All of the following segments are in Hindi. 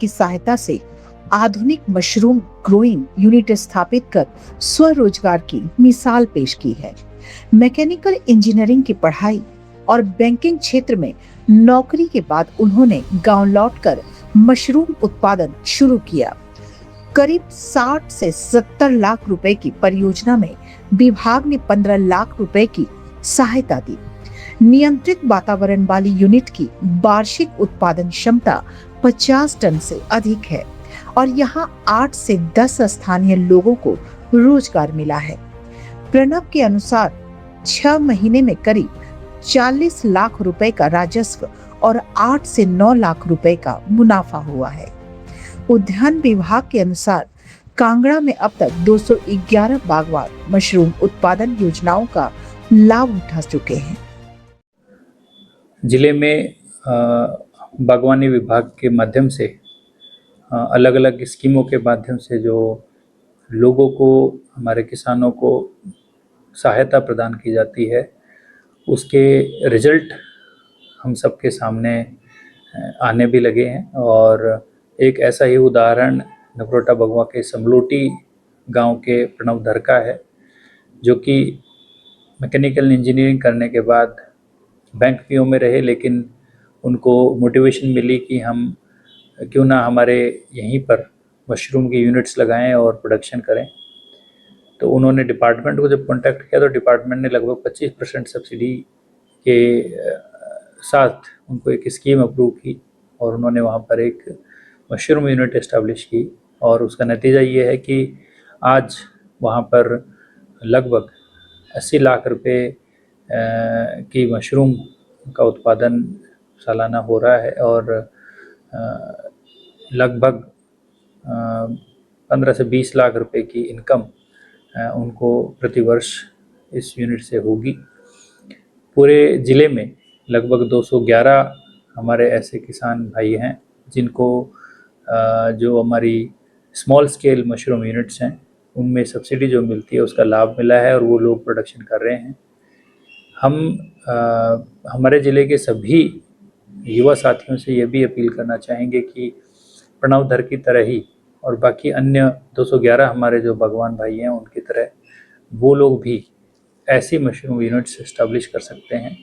की सहायता से आधुनिक मशरूम ग्रोइंग यूनिट स्थापित कर स्वरोजगार की मिसाल पेश की है। मैकेनिकल इंजीनियरिंग की पढ़ाई और बैंकिंग क्षेत्र में नौकरी के बाद उन्होंने गांव लौटकर मशरूम उत्पादन शुरू किया। करीब 60 से 70 लाख रुपए की परियोजना में विभाग ने 15 लाख रुपए की सहायता दी। नियंत्रित वातावरण वाली यूनिट की वार्षिक उत्पादन क्षमता 50 टन से अधिक है और यहाँ 8 से 10 स्थानीय लोगों को रोजगार मिला है। प्रणव के अनुसार 6 महीने में करीब 40 लाख रुपए का राजस्व और 8 से 9 लाख रुपए का मुनाफा हुआ है। उद्यान विभाग के अनुसार कांगड़ा में अब तक 211 बागवान मशरूम उत्पादन योजनाओं का लाभ उठा चुके हैं। जिले में बागवानी विभाग के माध्यम से अलग अलग स्कीमों के माध्यम से जो लोगों को, हमारे किसानों को सहायता प्रदान की जाती है, उसके रिजल्ट हम सबके सामने आने भी लगे हैं। और एक ऐसा ही उदाहरण नगरोटा बगवा के समलोटी गांव के प्रणव धर का है, जो कि मैकेनिकल इंजीनियरिंग करने के बाद बैंक पीओ में रहे, लेकिन उनको मोटिवेशन मिली कि हम क्यों ना हमारे यहीं पर मशरूम की यूनिट्स लगाएं और प्रोडक्शन करें। तो उन्होंने डिपार्टमेंट को जब कॉन्टैक्ट किया तो डिपार्टमेंट ने लगभग 25% सब्सिडी के साथ उनको एक स्कीम अप्रूव की और उन्होंने वहाँ पर एक मशरूम यूनिट इस्टेब्लिश की। और उसका नतीजा ये है कि आज वहाँ पर लगभग 80 लाख रुपए की मशरूम का उत्पादन सालाना हो रहा है और लगभग 15 से 20 लाख रुपए की इनकम उनको प्रतिवर्ष इस यूनिट से होगी। पूरे ज़िले में लगभग 211 हमारे ऐसे किसान भाई हैं जिनको जो हमारी स्मॉल स्केल मशरूम यूनिट्स हैं उनमें सब्सिडी जो मिलती है उसका लाभ मिला है और वो लोग प्रोडक्शन कर रहे हैं। हम हमारे ज़िले के सभी युवा साथियों से ये भी अपील करना चाहेंगे कि प्रणव धर की तरह ही और बाकी अन्य 211 हमारे जो बागवान भाई हैं उनकी तरह वो लोग भी ऐसी मशरूम यूनिट्स इस्टेब्लिश कर सकते हैं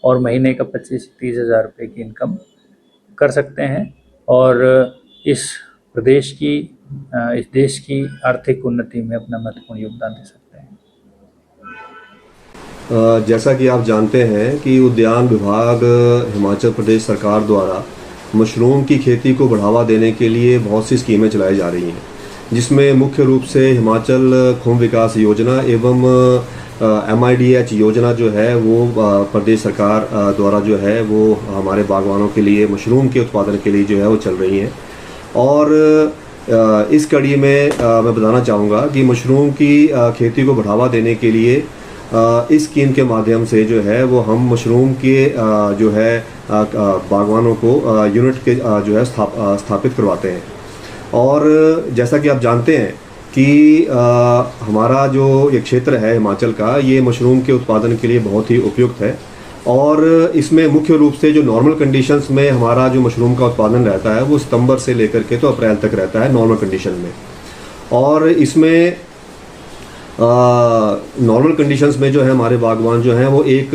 और महीने का 25 से 30 हज़ार रुपये की इनकम कर सकते हैं और इस प्रदेश की, इस देश की आर्थिक उन्नति में अपना महत्वपूर्ण योगदान दे सकते हैं। जैसा कि आप जानते हैं कि उद्यान विभाग हिमाचल प्रदेश सरकार द्वारा मशरूम की खेती को बढ़ावा देने के लिए बहुत सी स्कीमें चलाई जा रही हैं, जिसमें मुख्य रूप से हिमाचल खुम्ब विकास योजना एवं MIDH योजना जो है वो प्रदेश सरकार द्वारा जो है वो हमारे बागवानों के लिए मशरूम के उत्पादन के लिए जो है वो चल रही हैं। और इस कड़ी में मैं बताना चाहूँगा कि मशरूम की खेती को बढ़ावा देने के लिए इस स्कीम के माध्यम से जो है वो हम मशरूम के जो है बागवानों को यूनिट के जो है स्थापित करवाते हैं। और जैसा कि आप जानते हैं कि हमारा जो ये क्षेत्र है हिमाचल का, ये मशरूम के उत्पादन के लिए बहुत ही उपयुक्त है और इसमें मुख्य रूप से जो नॉर्मल कंडीशंस में हमारा जो मशरूम का उत्पादन रहता है वो सितंबर से लेकर के तो अप्रैल तक रहता है नॉर्मल कंडीशन में। और इसमें नॉर्मल कंडीशंस में जो है हमारे बागवान जो हैं वो एक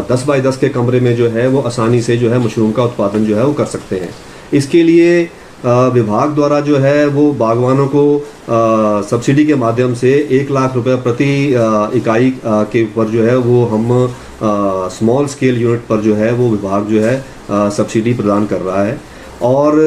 10 बाई 10 के कमरे में जो है वो आसानी से जो है मशरूम का उत्पादन जो है वो कर सकते हैं। इसके लिए विभाग द्वारा जो है वो बागवानों को सब्सिडी के माध्यम से 1 लाख रुपए प्रति इकाई के ऊपर जो है वो हम स्मॉल स्केल यूनिट पर जो है वो विभाग जो है सब्सिडी प्रदान कर रहा है। और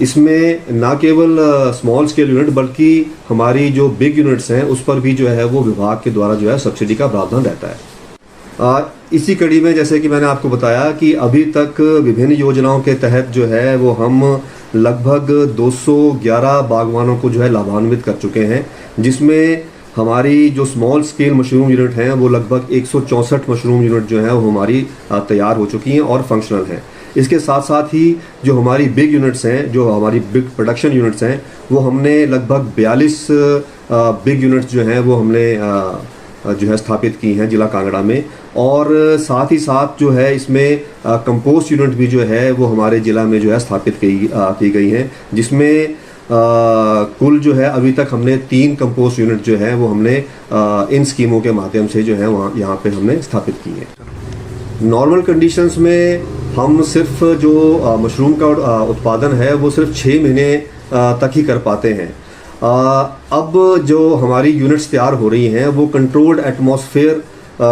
इसमें ना केवल स्मॉल स्केल यूनिट बल्कि हमारी जो बिग यूनिट्स हैं उस पर भी जो है वो विभाग के द्वारा जो है सब्सिडी का प्रावधान रहता है। इसी कड़ी में जैसे कि मैंने आपको बताया कि अभी तक विभिन्न योजनाओं के तहत जो है वो हम लगभग 211 बागवानों को जो है लाभान्वित कर चुके हैं, जिसमें हमारी जो स्मॉल स्केल मशरूम यूनिट हैं वो लगभग 164 मशरूम यूनिट जो है वो हमारी तैयार हो चुकी हैं और फंक्शनल हैं। इसके साथ साथ ही जो हमारी बिग यूनिट्स हैं, जो हमारी बिग प्रोडक्शन यूनिट्स हैं, वो हमने लगभग 42 बिग यूनिट्स जो हैं वो हमने जो है स्थापित की हैं जिला कांगड़ा में। और साथ ही साथ जो है इसमें कंपोस्ट यूनिट भी जो है वो हमारे ज़िला में जो है स्थापित की गई हैं, जिसमें कुल जो है अभी तक हमने 3 कंपोस्ट यूनिट जो है वो हमने इन स्कीमों के माध्यम से जो है वहाँ यहाँ पे हमने स्थापित की है। नॉर्मल कंडीशंस में हम सिर्फ जो मशरूम का उत्पादन है वो सिर्फ 6 महीने तक ही कर पाते हैं। अब जो हमारी यूनिट्स तैयार हो रही हैं वो कंट्रोल्ड एटमॉस्फेयर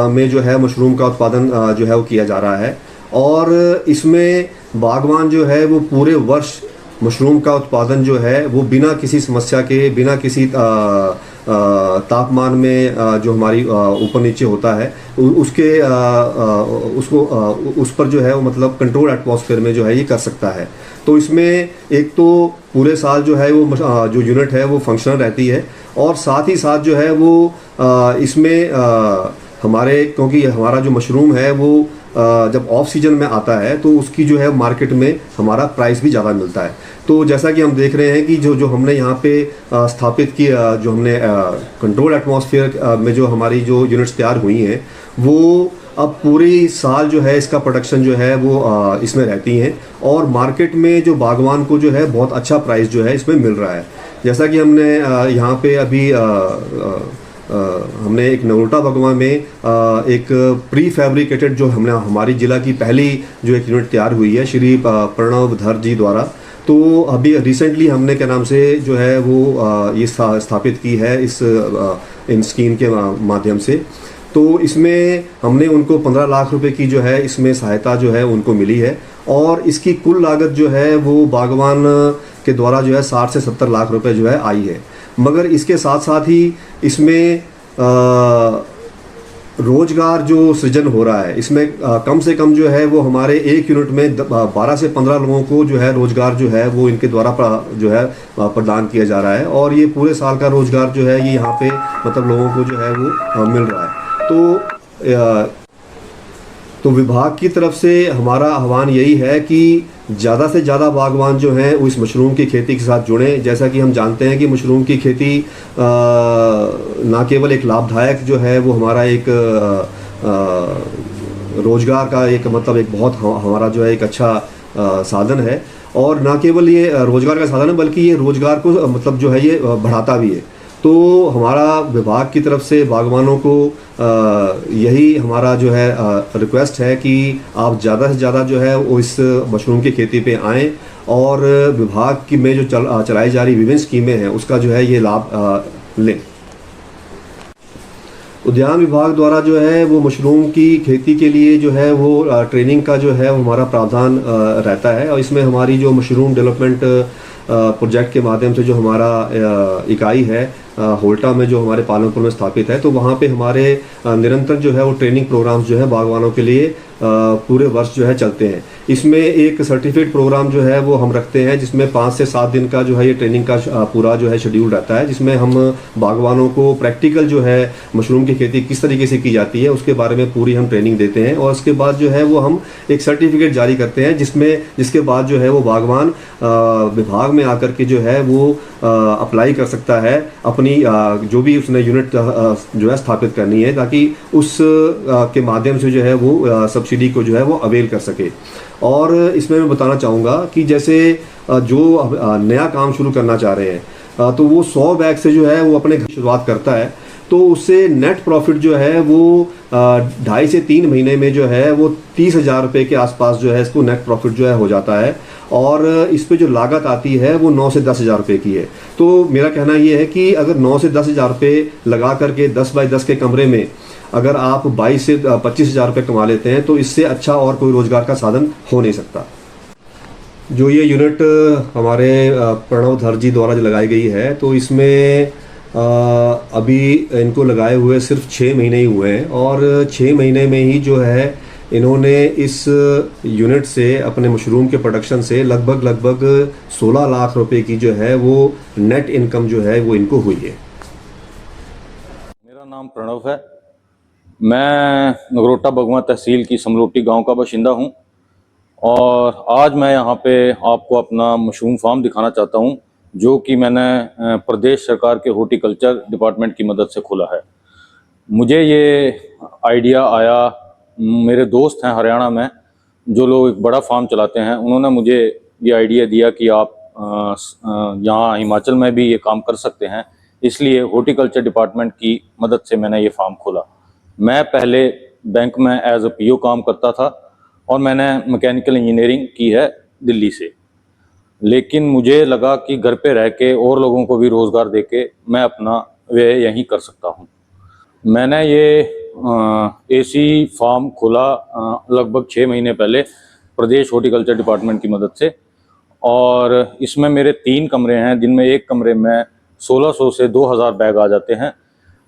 में जो है मशरूम का उत्पादन जो है वो किया जा रहा है, और इसमें बागवान जो है वो पूरे वर्ष मशरूम का उत्पादन जो है वो बिना किसी समस्या के, बिना किसी तापमान में जो हमारी ऊपर नीचे होता है उसके उसको उस पर जो है वो मतलब कंट्रोल एटमॉस्फेयर में जो है ये कर सकता है। तो इसमें एक तो पूरे साल जो है वो जो यूनिट है वो फंक्शनल रहती है, और साथ ही साथ जो है वो इसमें हमारे, क्योंकि हमारा जो मशरूम है वो जब ऑफ सीजन में आता है तो उसकी जो है मार्केट में हमारा प्राइस भी ज़्यादा मिलता है। तो जैसा कि हम देख रहे हैं कि जो हमने यहाँ पे स्थापित की, जो हमने कंट्रोल एटमॉस्फेयर में जो हमारी जो यूनिट्स तैयार हुई हैं वो अब पूरी साल जो है इसका प्रोडक्शन जो है वो इसमें रहती हैं, और मार्केट में जो बागवान को जो है बहुत अच्छा प्राइस जो है इसमें मिल रहा है। जैसा कि हमने यहाँ पे अभी हमने एक नगरोटा बगवा में एक प्री फैब्रिकेटेड जो हमारी ज़िला की पहली जो एक यूनिट तैयार हुई है श्री प्रणव धर जी द्वारा, तो अभी रिसेंटली हमने क्या नाम से जो है वो ये स्थापित की है इन स्कीम के माध्यम से। तो इसमें हमने उनको 15 लाख रुपए की जो है इसमें सहायता जो है उनको मिली है, और इसकी कुल लागत जो है वो बागवान के द्वारा जो है 60 से 70 लाख रुपए जो है आई है। मगर इसके साथ साथ ही इसमें रोजगार जो सृजन हो रहा है इसमें कम से कम जो है वो हमारे एक यूनिट में 12 से 15 लोगों को जो है रोजगार जो है वो इनके द्वारा जो है प्रदान किया जा रहा है, और ये पूरे साल का रोजगार जो है ये यहाँ पे मतलब लोगों को जो है वो मिल रहा है। तो विभाग की तरफ से हमारा आह्वान यही है कि ज़्यादा से ज़्यादा बागवान जो हैं वो इस मशरूम की खेती के साथ जुड़ें। जैसा कि हम जानते हैं कि मशरूम की खेती ना केवल एक लाभदायक जो है वो हमारा एक रोज़गार का एक मतलब एक बहुत हमारा जो है एक अच्छा साधन है, और ना केवल ये रोज़गार का साधन है बल्कि ये रोज़गार को मतलब जो है ये बढ़ाता भी है। तो हमारा विभाग की तरफ से बागवानों को यही हमारा जो है रिक्वेस्ट है कि आप ज़्यादा से ज़्यादा जो है वो इस मशरूम की खेती पे आएँ, और विभाग की में जो चलाई जा रही विभिन्न स्कीमें हैं उसका जो है ये लाभ लें। उद्यान विभाग द्वारा जो है वो मशरूम की खेती के लिए जो है वो ट्रेनिंग का जो है वो हमारा प्रावधान रहता है, और इसमें हमारी जो मशरूम डेवलपमेंट प्रोजेक्ट के माध्यम से जो हमारा इकाई है होल्टा में जो हमारे पालनपुर में स्थापित है, तो वहाँ पे हमारे निरंतर जो है वो ट्रेनिंग प्रोग्राम्स जो है बागवानों के लिए पूरे वर्ष जो है चलते हैं। इसमें एक सर्टिफिकेट प्रोग्राम जो है वो हम रखते हैं जिसमें 5 से 7 दिन का जो है ये ट्रेनिंग का पूरा जो है शेड्यूल रहता है, जिसमें हम बागवानों को प्रैक्टिकल जो है मशरूम की खेती किस तरीके से की जाती है उसके बारे में पूरी हम ट्रेनिंग देते हैं, और उसके बाद जो है वो हम एक सर्टिफिकेट जारी करते हैं जिसके बाद जो है वो बागवान विभाग में आकर के जो है वो अप्लाई कर सकता है अपनी जो भी उसने यूनिट जो है स्थापित करनी है, ताकि उस के माध्यम से जो है वो सब्सिडी को जो है वो अवेल कर सके। और इसमें मैं बताना चाहूँगा कि जैसे जो नया काम शुरू करना चाह रहे हैं तो वो 100 बैग से जो है वो अपने घर शुरुआत करता है, तो उससे नेट प्रॉफिट जो है वो 2.5 से 3 महीने में जो है वो 30,000 रुपये के आसपास जो है इसको नेट प्रॉफिट जो है हो जाता है, और इस पे जो लागत आती है वो 9 से 10,000 रुपये की है। तो मेरा कहना ये है कि अगर 9 से 10,000 रुपये लगा करके 10 बाई 10 के कमरे में अगर आप 22 से 25,000 रुपये कमा लेते हैं तो इससे अच्छा और कोई रोज़गार का साधन हो नहीं सकता। जो ये यूनिट हमारे प्रणव धर जी द्वारा जो लगाई गई है, तो इसमें अभी इनको लगाए हुए सिर्फ 6 महीने ही हुए हैं, और 6 महीने में ही जो है इन्होंने इस यूनिट से अपने मशरूम के प्रोडक्शन से लगभग 16 लाख रुपए की जो है वो नेट इनकम जो है वो इनको हुई है। मेरा नाम प्रणव है। मैं नगरोटा बगवा तहसील की समलोटी गांव का बाशिंदा हूं, और आज मैं यहां पे आपको अपना मशरूम फार्म दिखाना चाहता हूं जो कि मैंने प्रदेश सरकार के हॉर्टिकल्चर डिपार्टमेंट की मदद से खोला है। मुझे ये आइडिया आया, मेरे दोस्त हैं हरियाणा में जो लोग एक बड़ा फार्म चलाते हैं, उन्होंने मुझे ये आइडिया दिया कि आप यहाँ हिमाचल में भी ये काम कर सकते हैं। इसलिए हॉर्टिकल्चर डिपार्टमेंट की मदद से मैंने ये फार्म खोला। मैं पहले बैंक में एज अ पीओ काम करता था और मैंने मैकेनिकल इंजीनियरिंग की है दिल्ली से, लेकिन मुझे लगा कि घर पे रह के और लोगों को भी रोज़गार देके मैं अपना व्यय यहीं कर सकता हूँ। मैंने ये एसी फार्म खोला लगभग 6 महीने पहले प्रदेश हॉर्टिकल्चर डिपार्टमेंट की मदद से, और इसमें मेरे 3 कमरे हैं, जिनमें एक कमरे में 1600 से 2000 बैग आ जाते हैं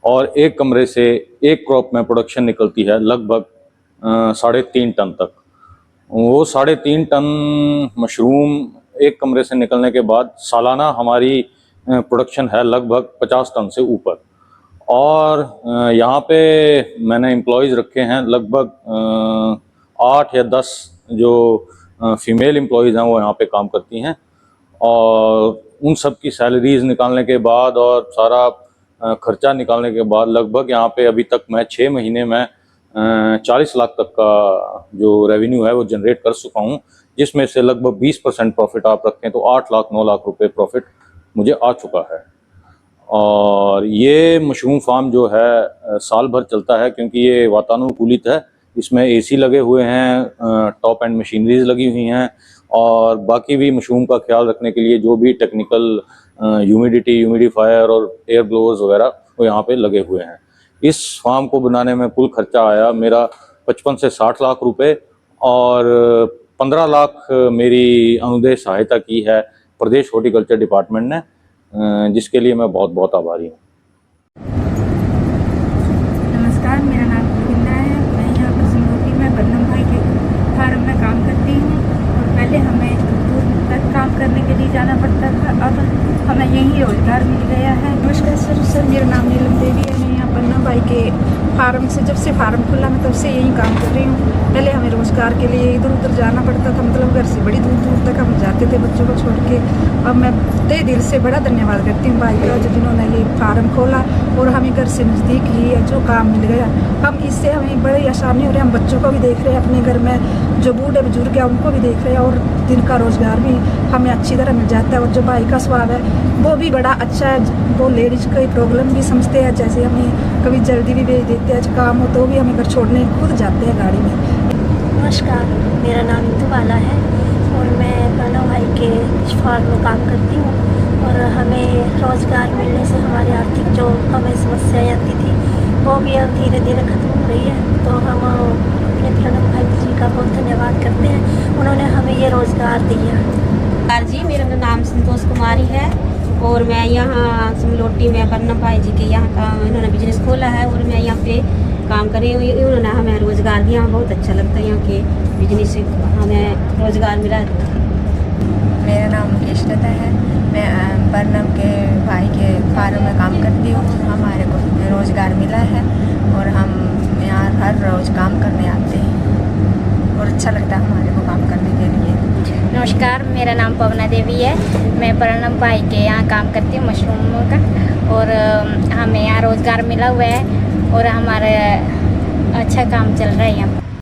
और एक कमरे से एक क्रॉप में प्रोडक्शन निकलती है लगभग 3.5 टन तक। वो 3.5 टन मशरूम एक कमरे से निकलने के बाद सालाना हमारी प्रोडक्शन है लगभग 50 टन से ऊपर। और यहाँ पे मैंने एम्प्लॉयज़ रखे हैं लगभग 8 या 10 जो फीमेल एम्प्लॉयज़ हैं वो यहाँ पे काम करती हैं, और उन सब की सैलरीज़ निकालने के बाद और सारा खर्चा निकालने के बाद लगभग यहाँ पे अभी तक मैं 6 महीने में 40 लाख तक का जो रेवेन्यू है वो जनरेट कर चुका हूँ, जिसमें से लगभग 20% प्रॉफिट आप रखें तो 8 लाख 9 लाख रुपए प्रॉफिट मुझे आ चुका है। और ये मशरूम फार्म जो है साल भर चलता है, क्योंकि ये वातानुकूलित है। इसमें एसी लगे हुए हैं, टॉप एंड मशीनरीज लगी हुई हैं, और बाकी भी मशरूम का ख्याल रखने के लिए जो भी टेक्निकल ह्यूमिडिफायर और एयर ब्लोअर्स वगैरह वो यहाँ पे लगे हुए हैं। इस फार्म को बनाने में कुल खर्चा आया मेरा 55 से 60 लाख रुपए, और 15 लाख मेरी अनुदान सहायता की है प्रदेश हॉर्टिकल्चर डिपार्टमेंट ने, जिसके लिए मैं बहुत बहुत आभारी हूँ। नमस्कार, मेरा नाम गोविंदा है। मैं यहाँ पर समलोटी में बन्नम भाई के फार्म में काम करती हूँ, और पहले हमें दूर तक काम करने के लिए जाना पड़ता था, अब हमें यहीं रोजगार मिल गया है। नमस्कार सर, मेरा नाम नीलम देवी है। मैं यहाँ बन्नम भाई के फार्म से, जब से फार्म खुला मैं तब से यहीं काम कर रही हूँ। पहले हमें रोज़गार के लिए इधर उधर जाना पड़ता था, मतलब घर से बड़ी दूर दूर तक हम जाते थे बच्चों को छोड़ के। अब मैं तहे दिल से बड़ा धन्यवाद करती हूँ भाई का, जिन्होंने ये फार्म खोला और हमें घर से नज़दीक ही है जो काम मिल गया। हम इससे हमें बड़ी आसानी हो रही है, हम बच्चों को भी देख रहे हैं, अपने घर में जो बूढ़े बुजुर्ग हैं उनको भी देख रहे हैं, और दिन का रोज़गार भी हमें अच्छी तरह मिल जाता है। और जो भाई का स्वभाव है वो भी बड़ा अच्छा है, वो लेडीज़ की प्रॉब्लम भी समझते हैं। जैसे हमें कभी जल्दी भी भेज देते हैं, काम हो तो भी हमें घर छोड़ने खुद जाते हैं गाड़ी में। नमस्कार, मेरा नाम इंदु बाला है और मैं प्रणव भाई के फार्म में काम करती हूँ, और हमें रोज़गार मिलने से हमारी आर्थिक जो हमें समस्याएं आती थी वो भी अब धीरे धीरे ख़त्म हो रही है। तो हम अपने प्रणव भाई जी का बहुत धन्यवाद करते हैं, उन्होंने हमें ये रोज़गार दिया। जी, मेरा नाम संतोष कुमारी है और मैं यहाँ समलोटी में बन्नम भाई जी के यहाँ का इन्होंने बिजनेस खोला है, और मैं यहाँ पे काम कर रही हूँ। उन्होंने हमें रोज़गार दिया, बहुत अच्छा लगता है यहाँ के बिजनेस से हमें रोज़गार मिला। मेरा नाम मुकेश लता है, मैं बन्नम के भाई के फार्म में काम करती हूँ। हमारे को रोज़गार मिला है और हम यहाँ हर रोज़ काम करने आते हैं और अच्छा लगता है हमारे को काम करने के लिए। नमस्कार, मेरा नाम पवना देवी है। मैं प्रणव भाई के यहाँ काम करती हूँ मशरूमों का, और हमें यहाँ रोज़गार मिला हुआ है और हमारा अच्छा काम चल रहा है यहाँ।